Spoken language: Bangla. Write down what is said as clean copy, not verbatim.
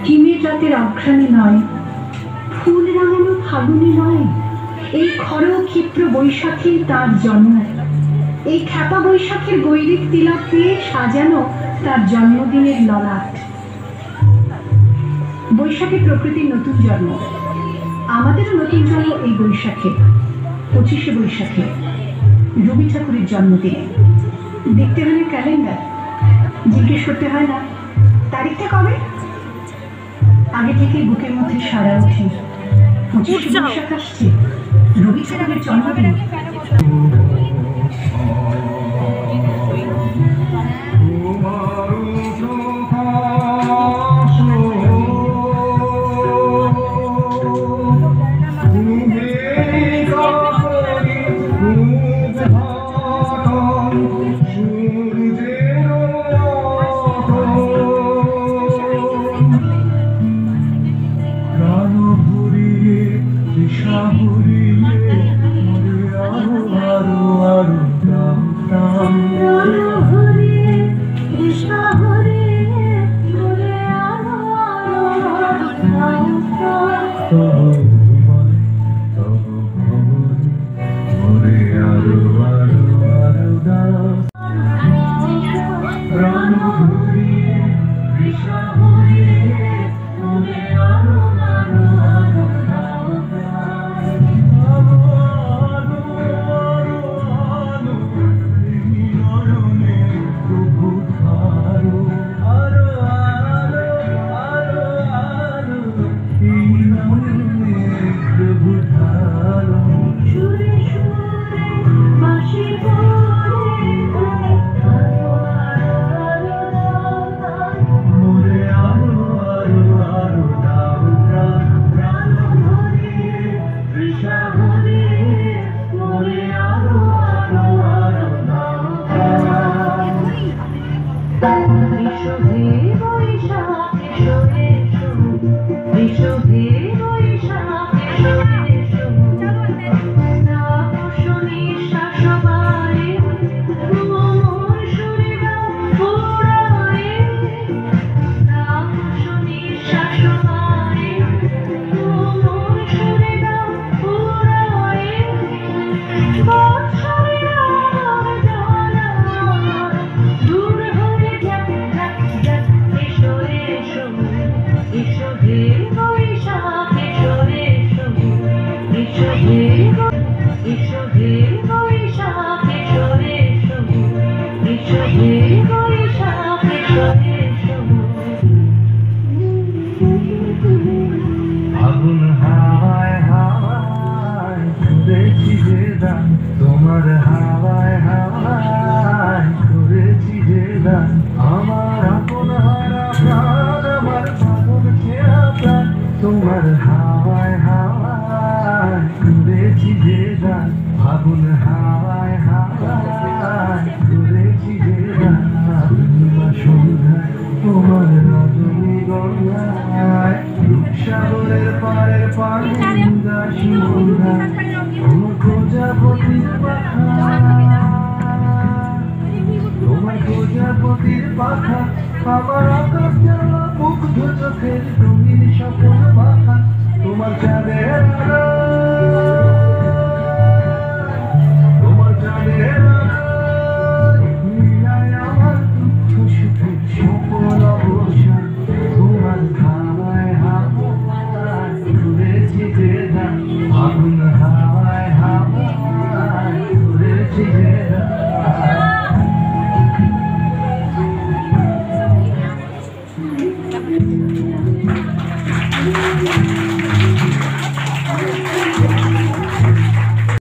হিমের রাতের অঘ্রাণে নয়, ফুল রাঙানো ফাগুনে নয়, এই খর ক্ষিপ্র বৈশাখী তার জন্ম। এই খ্যাপা বৈশাখের গৈরিক তিলক দিয়ে সাজানো তার জন্মদিনের ললাট। বৈশাখী প্রকৃতির নতুন জন্ম, আমাদেরও নতুন জন্ম এই বৈশাখে, 25শে বৈশাখে, রবি ঠাকুরের জন্মদিনে। দেখতে হলে ক্যালেন্ডার, জিজ্ঞেস করতে হয় না তারিখটা কবে। আগে থেকে বুকের মধ্যে সারা ওঠে, 25শে বৈশাখ আসছে, রবি ঠাকুরের জন্মদিন। তোমার হাওয়ায় হাওয়ায় করেছি যে দান, আমার আপন হারা প্রাণ, আমার ফাগুন ছেঁড়া প্রাণ। তোমার হাওয়ায় হাওয়ায় করেছি যে দান, ফাগুন হাওয়ায় হাওয়ায় করেছি যে দান। সন্ধ্যায় তোমার রজনী গঙ্গায়, রূপসাগরের পাড়ের পানি সন্ধ্যা, প্রজাপতির পাখা, তোমার প্রজাপতির পাখা আমার আকাশ